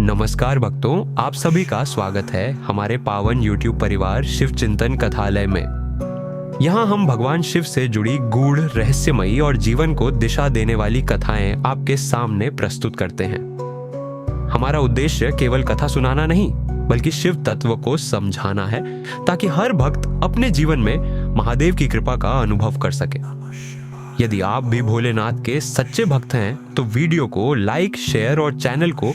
नमस्कार भक्तों, आप सभी का स्वागत है हमारे पावन YouTube परिवार शिव चिंतन कथालय में। यहाँ हम भगवान शिव से जुड़ी गूढ़, रहस्यमयी और जीवन को दिशा देने वाली कथाएं आपके सामने प्रस्तुत करते हैं। हमारा उद्देश्य केवल कथा सुनाना नहीं, बल्कि शिव तत्व को समझाना है, ताकि हर भक्त अपने जीवन में महादेव की कृपा का अनुभव कर सके। यदि आप भी भोलेनाथ के सच्चे भक्त हैं, तो वीडियो को लाइक, शेयर और चैनल को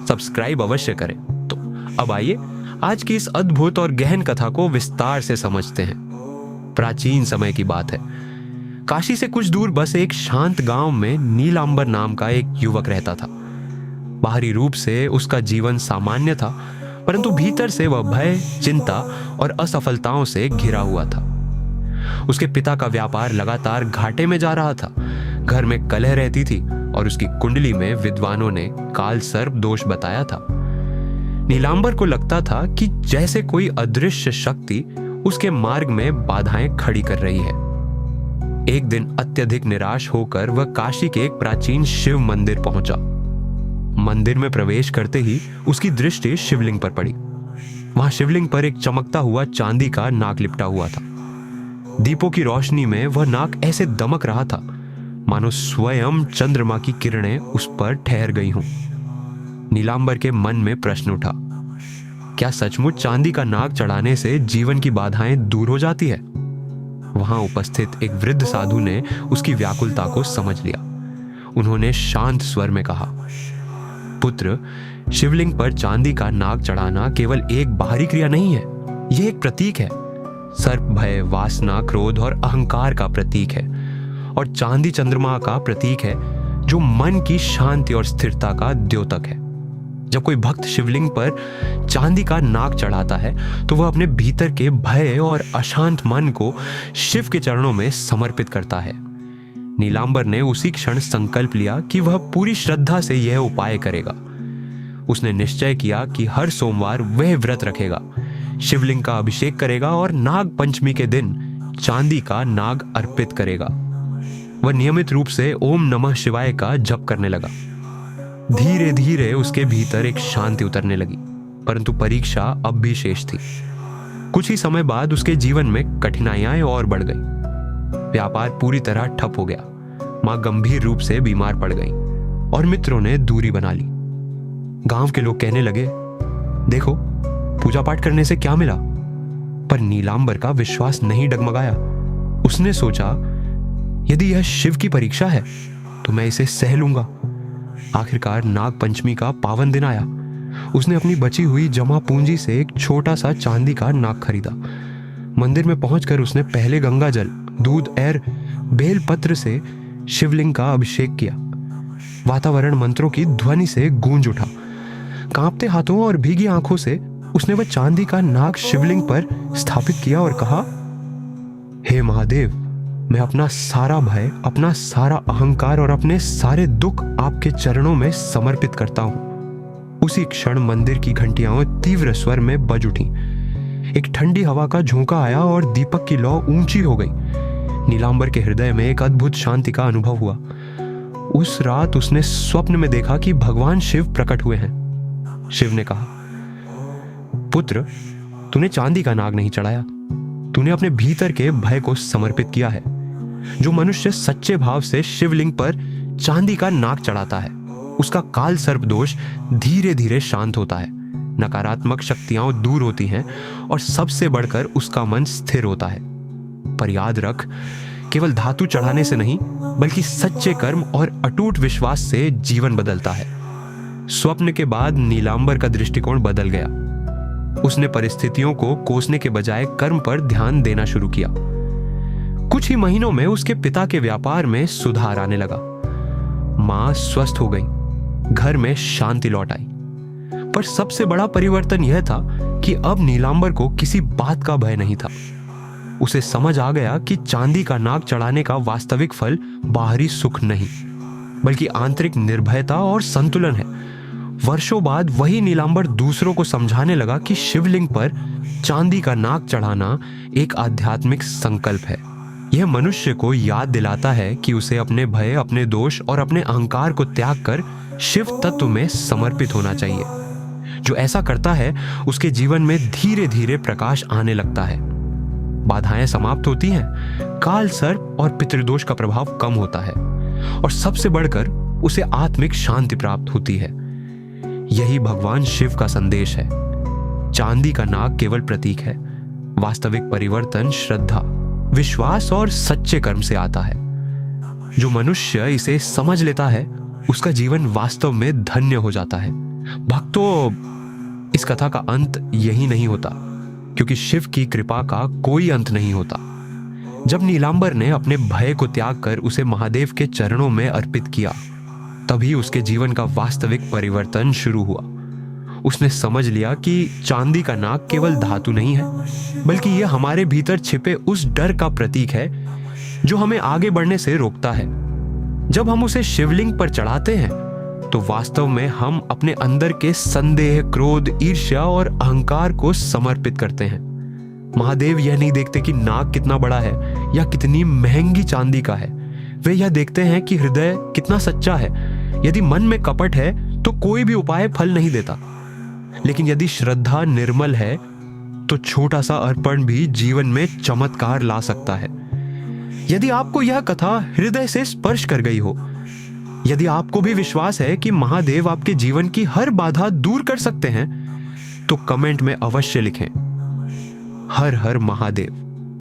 सब्सक्राइब अवश्य करें। तो अब आइए आज की इस अद्भुत और गहन कथा को विस्तार से समझते हैं। प्राचीन समय की बात है। काशी से कुछ दूर बस एक शांत गांव में नीलांबर नाम का एक युवक रहता था। बाहरी रूप से उसका जीवन सामान्य था, परंतु भीतर से वह भय, चिंता और असफलताओं से घिरा हुआ था। उसके पिता का व्यापार लगातार घाटे में जा रहा था। घर में कलह रहती थी और उसकी कुंडली में विद्वानों ने काल सर्प दोष बताया था। नीलांबर को लगता था कि जैसे कोई अदृश्य शक्ति उसके मार्ग में बाधाएं खड़ी कर रही है। एक दिन अत्यधिक निराश होकर वह काशी के एक प्राचीन शिव मंदिर पहुंचा। मंदिर में प्रवेश करते ही उसकी दृष्टि शिवलिंग पर पड़ी। वहां शिवलिंग पर एक चमकता हुआ चांदी का नाग लिपटा हुआ था। दीपों की रोशनी में वह नाग ऐसे दमक रहा था मानो स्वयं चंद्रमा की किरणें उस पर ठहर गई हों। नीलांबर के मन में प्रश्न उठा, क्या सचमुच चांदी का नाग चढ़ाने से जीवन की बाधाएं दूर हो जाती है? वहां उपस्थित एक वृद्ध साधु ने उसकी व्याकुलता को समझ लिया। उन्होंने शांत स्वर में कहा, पुत्र, शिवलिंग पर चांदी का नाग चढ़ाना केवल एक बाहरी क्रिया नहीं है, यह एक प्रतीक है। सर्प भय, वासना, क्रोध और अहंकार का प्रतीक है, और चांदी चंद्रमा का प्रतीक है, जो मन की शांति और स्थिरता का द्योतक है। जब कोई भक्त शिवलिंग पर चांदी का नाग चढ़ाता है, तो वह अपने भीतर के भय और अशांत मन को शिव के चरणों में समर्पित करता है। नीलांबर ने उसी क्षण संकल्प लिया कि वह पूरी श्रद्धा से यह उपाय करेगा। उसने निश्चय किया कि हर सोमवार वह व्रत रखेगा, शिवलिंग का अभिषेक करेगा और नाग पंचमी के दिन चांदी का नाग अर्पित करेगा। वह नियमित रूप से ओम नमः शिवाय का जप करने लगा। धीरे धीरे उसके भीतर एक शांति उतरने लगी, परंतु परीक्षा अब भी शेष थी। कुछ ही समय बाद उसके जीवन में कठिनाइयां और बढ़ गईं। व्यापार पूरी तरह ठप हो गया। मां गंभीर रूप से बीमार पड़ गई और मित्रों ने दूरी बना ली। गांव के लोग कहने लगे, देखो, पूजा पाठ करने से क्या मिला? पर नीलांबर का विश्वास नहीं डगमगाया। उसने सोचा, यदि यह शिव की परीक्षा है तो मैं इसे सह लूंगा। आखिरकार नाग पंचमी का पावन दिन आया। उसने अपनी बची हुई जमा पूंजी से एक छोटा सा चांदी का नाग खरीदा। मंदिर में पहुंचकर उसने पहले गंगा जल, दूध और बेल पत्र से शिवलिंग का अभिषेक किया। वातावरण मंत्रों की ध्वनि से गूंज उठा। कांपते हाथों और भीगी आंखों से उसने वह चांदी का नाग शिवलिंग पर स्थापित किया और कहा, हे महादेव, मैं अपना सारा भय, अपना सारा अहंकार और अपने सारे दुख आपके चरणों में समर्पित करता हूं। उसी क्षण मंदिर की घंटियां तीव्र स्वर में बज उठी। एक ठंडी हवा का झोंका आया और दीपक की लौ ऊंची हो गई। नीलांबर के हृदय में एक अद्भुत शांति का अनुभव हुआ। उस रात उसने स्वप्न में देखा कि भगवान शिव प्रकट हुए हैं। शिव ने कहा, पुत्र, तूने चांदी का नाग नहीं चढ़ाया, तूने अपने भीतर के भय को समर्पित किया है। जो मनुष्य सच्चे भाव से शिवलिंग पर चांदी का नाग चढ़ाता है, उसका काल सर्प दोष धीरे धीरे शांत होता है, नकारात्मक शक्तियां दूर होती हैं और सबसे बढ़कर उसका मन स्थिर होता है। पर याद रख, केवल धातु चढ़ाने से नहीं, बल्कि सच्चे कर्म और अटूट विश्वास से जीवन बदलता है। स्वप्न के बाद नीलांबर का दृष्टिकोण बदल गया। उसने परिस्थितियों को कोसने के बजाय कर्म पर ध्यान देना शुरू किया। कुछ ही महीनों में उसके पिता के व्यापार में सुधार आने लगा। मां स्वस्थ हो गई, घर में शांति लौट आई। पर सबसे बड़ा परिवर्तन यह था कि अब नीलांबर को किसी बात का भय नहीं था। उसे समझ आ गया कि चांदी का नाग चढ़ाने का वास्तविक फल बाहरी सुख नहीं, बल्कि आंतरिक निर्भयता और संतुलन है। वर्षों बाद वही नीलांबर दूसरों को समझाने लगा कि शिवलिंग पर चांदी का नाग चढ़ाना एक आध्यात्मिक संकल्प है। यह मनुष्य को याद दिलाता है कि उसे अपने भय, अपने दोष और अपने अहंकार को त्याग कर शिव तत्व में समर्पित होना चाहिए। जो ऐसा करता है उसके जीवन में धीरे धीरे प्रकाश आने लगता है, बाधाएं समाप्त होती हैं, काल सर्प और पितृदोष का प्रभाव कम होता है और सबसे बढ़कर उसे आत्मिक शांति प्राप्त होती है। यही भगवान शिव का संदेश है। चांदी का नाग केवल प्रतीक है, वास्तविक परिवर्तन श्रद्धा, विश्वास और सच्चे कर्म से आता है। जो मनुष्य इसे समझ लेता है उसका जीवन वास्तव में धन्य हो जाता है। भक्तों, इस कथा का अंत यही नहीं होता, क्योंकि शिव की कृपा का कोई अंत नहीं होता। जब नीलांबर ने अपने भय को त्याग कर उसे महादेव के चरणों में अर्पित किया, तभी उसके जीवन का वास्तविक परिवर्तन शुरू हुआ। उसने समझ लिया कि चांदी का नाग केवल धातु नहीं है, बल्कि यह हमारे भीतर छिपे उस डर का प्रतीक है जो हमें आगे बढ़ने से रोकता है। जब हम उसे शिवलिंग पर चढ़ाते हैं तो वास्तव में हम अपने अंदर के संदेह, क्रोध, ईर्ष्या और अहंकार को समर्पित करते हैं। महादेव यह नहीं देखते कि नाग कितना बड़ा है या कितनी महंगी चांदी का है। वे यह देखते हैं कि हृदय कितना सच्चा है। यदि मन में कपट है तो कोई भी उपाय फल नहीं देता, लेकिन यदि श्रद्धा निर्मल है तो छोटा सा अर्पण भी जीवन में चमत्कार ला सकता है। यदि आपको यह कथा हृदय से स्पर्श कर गई हो, यदि आपको भी विश्वास है कि महादेव आपके जीवन की हर बाधा दूर कर सकते हैं, तो कमेंट में अवश्य लिखें, हर हर महादेव।